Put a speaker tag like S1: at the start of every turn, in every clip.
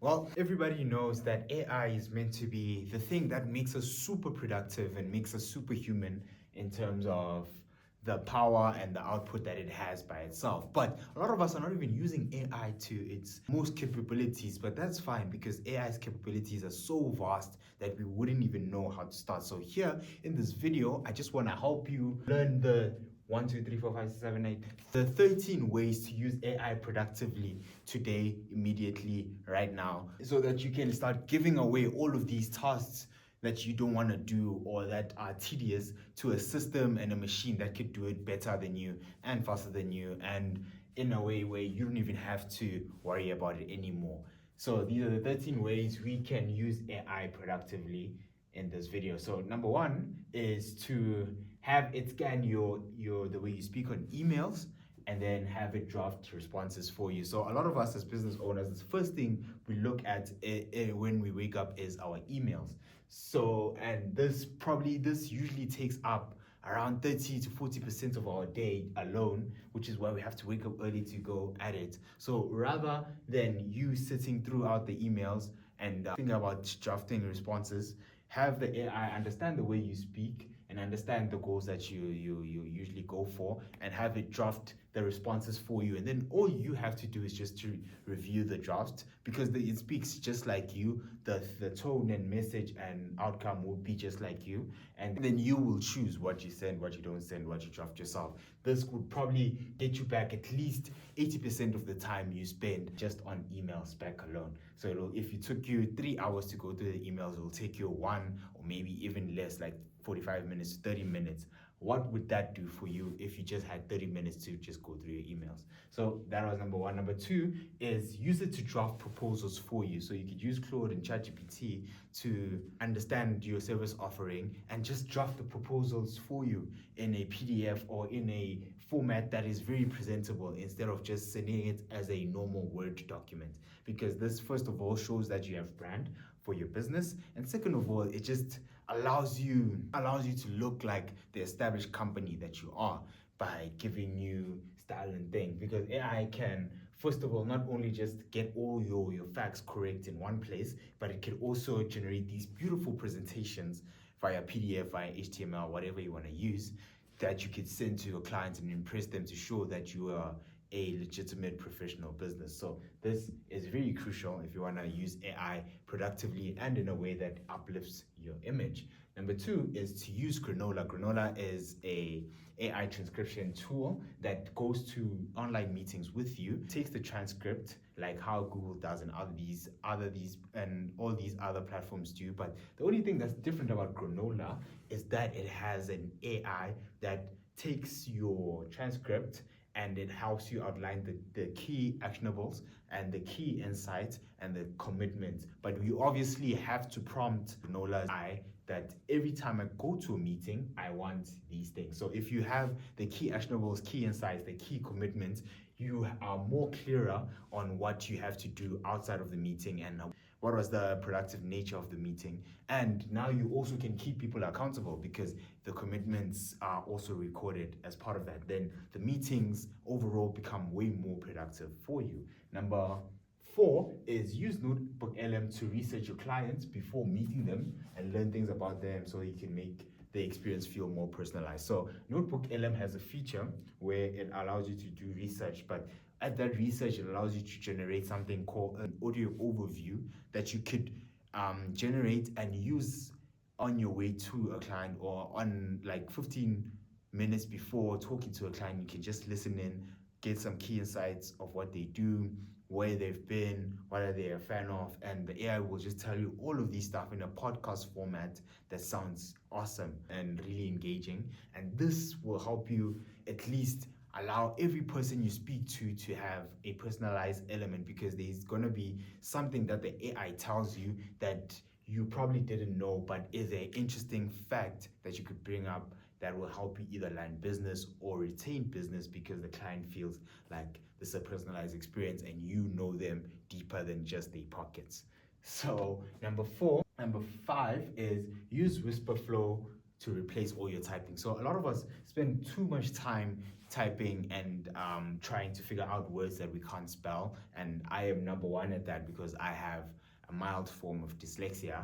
S1: Well, everybody knows that AI is meant to be the thing that makes us super productive and makes us superhuman in terms of the power and the output that it has by itself. But a lot of us are not even using AI to its most capabilities, but that's fine because AI's capabilities are so vast that we wouldn't even know how to start. So here in this video, I just want to help you learn the 1, 2, 3, 4, 5, 6, 7, 8. The 13 ways to use AI productively today, immediately, right now, so that you can start giving away all of these tasks that you don't want to do or that are tedious to a system and a machine that could do it better than you and faster than you and in a way where you don't even have to worry about it anymore. So these are the 13 ways we can use AI productively in this video. So number one is to have it scan your the way you speak on emails and then have it draft responses for you. So a lot of us as business owners, the first thing we look at when we wake up is our emails. So, and this usually takes up around 30 to 40% of our day alone, which is why we have to wake up early to go at it. So rather than you sitting throughout the emails and thinking about drafting responses, have the AI understand the way you speak and understand the goals that you usually go for and have it draft the responses for you. And then all you have to do is just to review the draft because it speaks just like you. The tone and message and outcome will be just like you. And then you will choose what you send, what you don't send, what you draft yourself. This would probably get you back at least 80% of the time you spend just on emails back alone. So if it took you 3 hours to go through the emails, it'll take you 1 or maybe even less, like 45 minutes, 30 minutes. What would that do for you if you just had 30 minutes to just go through your emails? So that was number one. Number two is use it to draft proposals for you. So you could use Claude and ChatGPT to understand your service offering and just draft the proposals for you in a PDF or in a format that is very presentable instead of just sending it as a normal Word document. Because this, first of all, shows that you have brand for your business, and second of all, it just allows you to look like the established company that you are by giving you style and thing. Because AI can, first of all, not only just get all your facts correct in one place, but it can also generate these beautiful presentations via PDF, via HTML, whatever you want to use, that you could send to your clients and impress them to show that you are a legitimate professional business. So this is very crucial if you want to use AI productively and in a way that uplifts your image. Number two is to use Granola. Granola is a AI transcription tool that goes to online meetings with you, takes the transcript like how Google does and all these other platforms do. But the only thing that's different about Granola is that it has an AI that takes your transcript and it helps you outline the key actionables and the key insights and the commitments. But you obviously have to prompt Nola's AI that every time I go to a meeting, I want these things. So if you have the key actionables, key insights, the key commitments, you are more clearer on what you have to do outside of the meeting and what was the productive nature of the meeting. And now you also can keep people accountable because the commitments are also recorded as part of that. Then the meetings overall become way more productive for you. Number four is use Notebook LM to research your clients before meeting them and learn things about them so you can make the experience feel more personalized. So Notebook LM has a feature where it allows you to do research, but at that research, it allows you to generate something called an audio overview that you could generate and use on your way to a client or on like 15 minutes before talking to a client. You can just listen in, get some key insights of what they do, where they've been, what are they a fan of, and the AI will just tell you all of these stuff in a podcast format that sounds awesome and really engaging. And this will help you at least allow every person you speak to have a personalized element, because there's going to be something that the AI tells you that you probably didn't know, but is an interesting fact that you could bring up that will help you either land business or retain business because the client feels like this is a personalized experience and you know them deeper than just their pockets. So number five is use Whisper Flow to replace all your typing. So a lot of us spend too much time typing and trying to figure out words that we can't spell. And I am number one at that because I have a mild form of dyslexia.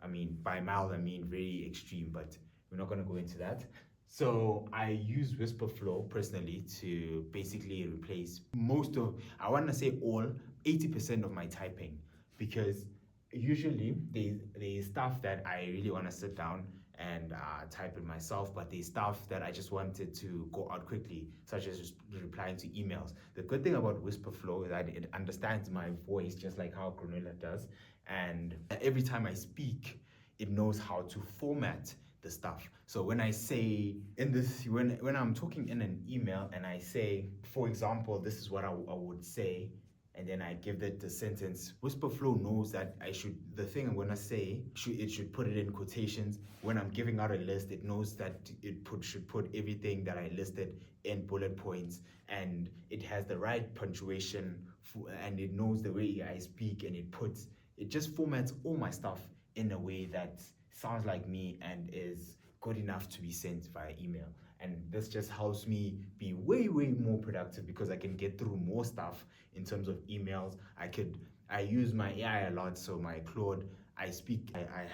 S1: I mean, by mild, I mean very extreme, but we're not going to go into that. So I use Whisperflow personally to basically replace most of, I want to say all, 80% of my typing, because usually there's stuff that I really want to sit down and type it myself, but there's stuff that I just wanted to go out quickly, such as just replying to emails. The good thing about Whisperflow is that it understands my voice just like how Granula does, and every time I speak, it knows how to format the stuff. So when I say in this, when I'm talking in an email and I say, for example, this is what I would say, and then I give it the sentence. Whisperflow knows that the thing I'm gonna say, it should put it in quotations. When I'm giving out a list, it knows that should put everything that I listed in bullet points, and it has the right punctuation, and it knows the way I speak, and it just formats all my stuff in a way that sounds like me and is good enough to be sent via email. And this just helps me be way more productive because I can get through more stuff in terms of emails. I use my AI a lot, so my Claude, I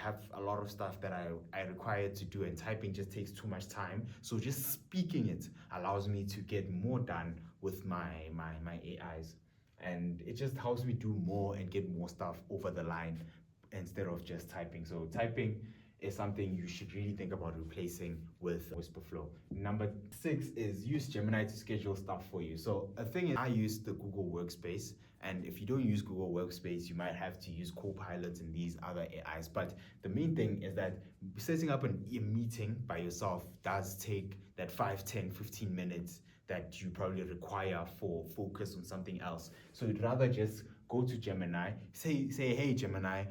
S1: have a lot of stuff that I require to do, and typing just takes too much time. So just speaking it allows me to get more done with my AIs. And it just helps me do more and get more stuff over the line instead of just typing. So typing is something you should really think about replacing with Whisperflow. Number 6 is use Gemini to schedule stuff for you. So a thing is, I use the Google Workspace, and if you don't use Google Workspace, you might have to use Copilot and these other AIs. But the main thing is that setting up a meeting by yourself does take that 5, 10, 15 minutes that you probably require for focus on something else. So you'd rather just go to Gemini, say, hey Gemini,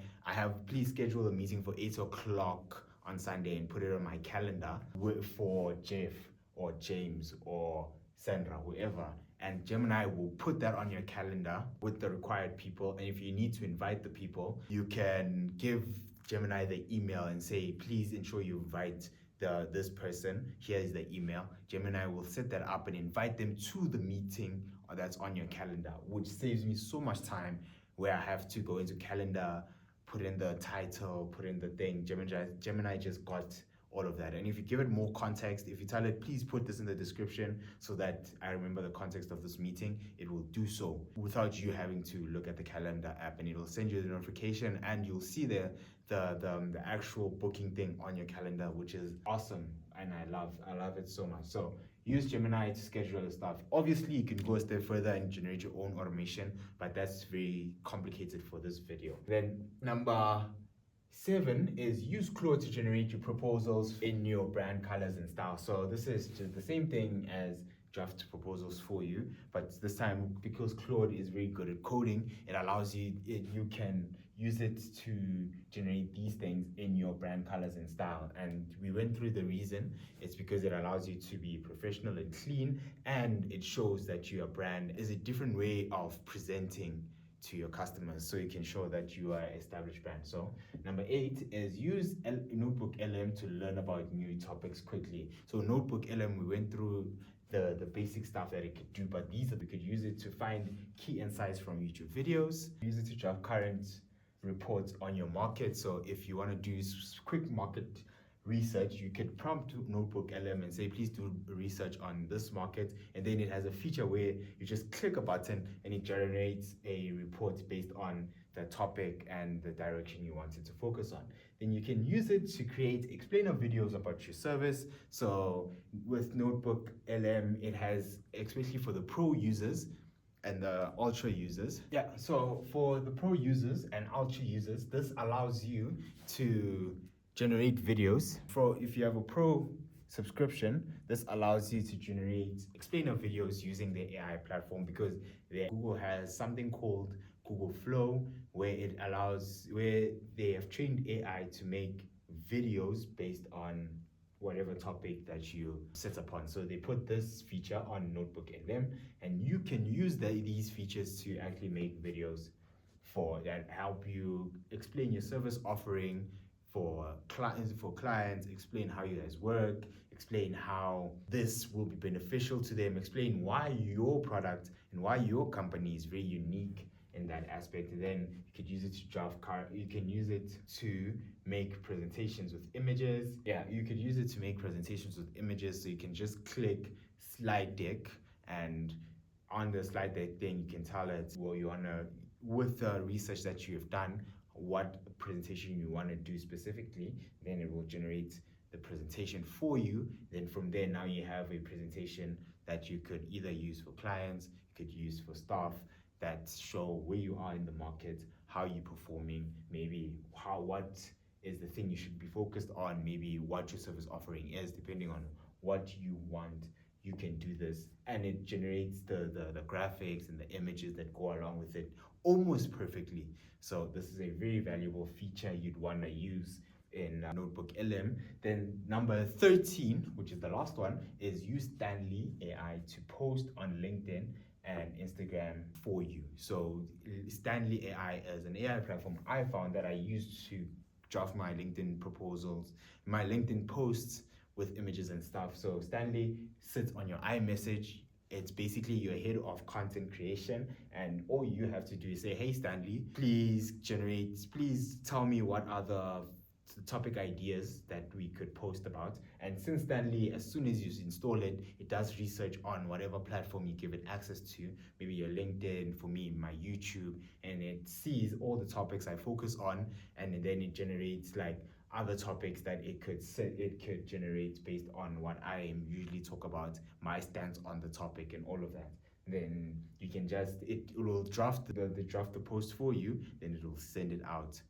S1: please schedule a meeting for 8 o'clock on Sunday, and put it on my calendar for Jeff or James or Sandra, whoever. And Gemini will put that on your calendar with the required people. And if you need to invite the people, you can give Gemini the email and say, please ensure you invite this person. Here is the email. Gemini will set that up and invite them to the meeting that's on your calendar, which saves me so much time where I have to go into calendar, put in the title, put in the thing. Gemini just got all of that. And if you give it more context, if you tell it, please put this in the description so that I remember the context of this meeting, it will do so without you having to look at the calendar app, and it will send you the notification, and you'll see the actual booking thing on your calendar, which is awesome. And I love it so much. So use Gemini to schedule your stuff. Obviously, you can go a step further and generate your own automation, but that's very complicated for this video. Then number 7 is use Claude to generate your proposals in your brand colors and style. So this is just the same thing as draft proposals for you, but this time, because Claude is very good at coding, it allows you can use it to generate these things in your brand colors and style. And we went through the reason. It's because it allows you to be professional and clean, and it shows that your brand is a different way of presenting to your customers, so you can show that you are an established brand. So number 8 is use Notebook LM to learn about new topics quickly. So Notebook LM, we went through the basic stuff that it could do, but we could use it to find key insights from YouTube videos, use it to draft current reports on your market. So if you want to do quick market research, you could prompt Notebook LM and say, please do research on this market, and then it has a feature where you just click a button and it generates a report based on the topic and the direction you want it to focus on. Then you can use it to create explainer videos about your service. So with Notebook LM, it has, especially for the pro users and the ultra users. Yeah, so for the pro users and ultra users, this allows you to generate videos. If you have a pro subscription, this allows you to generate explainer videos using the AI platform, because Google has something called Google Flow, where they have trained AI to make videos based on whatever topic that you set upon. So they put this feature on Notebook LM, and you can use these features to actually make videos that help you explain your service offering clients, explain how you guys work, explain how this will be beneficial to them, explain why your product and why your company is very unique in that aspect. And then you could use it to you can use it to make presentations with images. Yeah, you could use it to make presentations with images. So you can just click slide deck, and on the slide deck then you can tell it, well, you want to, with the research that you have done, what presentation you want to do specifically. Then it will generate the presentation for you. Then from there, now you have a presentation that you could either use for clients, you could use for staff, that show where you are in the market, how you're performing, maybe what is the thing you should be focused on, maybe what your service offering is, depending on what you want. You can do this, and it generates the graphics and the images that go along with it almost perfectly. So this is a very valuable feature you'd want to use in Notebook LM. Then number 13, which is the last one, is use Stanley AI to post on LinkedIn and Instagram for you. So Stanley AI is an AI platform I found that I used to draft my LinkedIn proposals, my LinkedIn posts with images and stuff. So Stanley sits on your iMessage. It's basically your head of content creation, and all you have to do is say, hey Stanley, please tell me what other topic ideas that we could post about. And since Stanley, as soon as you install it, it does research on whatever platform you give it access to, maybe your LinkedIn, for me, my YouTube, and it sees all the topics I focus on, and then it generates like other topics that it could generate based on what I usually talk about, my stance on the topic and all of that. Then you can it will draft the post for you, then it will send it out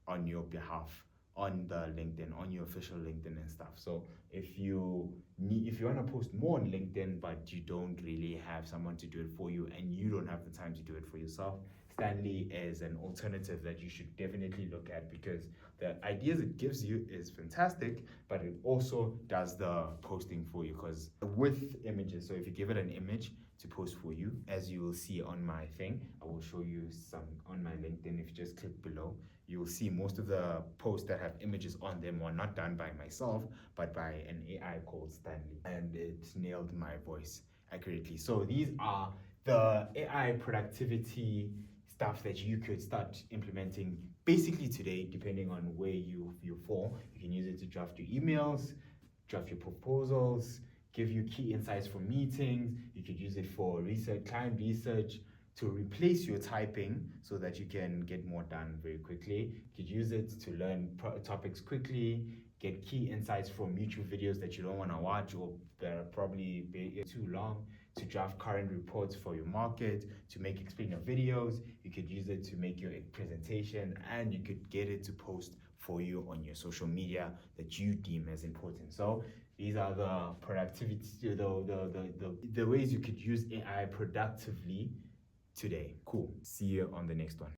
S1: on your behalf on the LinkedIn, on your official LinkedIn and stuff. So if you want to post more on LinkedIn, but you don't really have someone to do it for you, and you don't have the time to do it for yourself, Stanley is an alternative that you should definitely look at, because the ideas it gives you is fantastic, but it also does the posting for you, because with images. So if you give it an image to post for you, as you will see on my thing, I will show you some on my LinkedIn. If you just click below, you will see most of the posts that have images on them were not done by myself, but by an AI called Stanley, and it nailed my voice accurately. So these are the AI productivity stuff that you could start implementing basically today, depending on where you fall. You can use it to draft your emails, draft your proposals, give you key insights from meetings. You could use it for research, client research, to replace your typing so that you can get more done very quickly. You could use it to learn topics quickly, get key insights from YouTube videos that you don't want to watch or that are probably too long, to draft current reports for your market, to make explainer videos. You could use it to make your presentation, and you could get it to post for you on your social media that you deem as important. So these are the productivity, the ways you could use AI productively today. Cool. See you on the next one.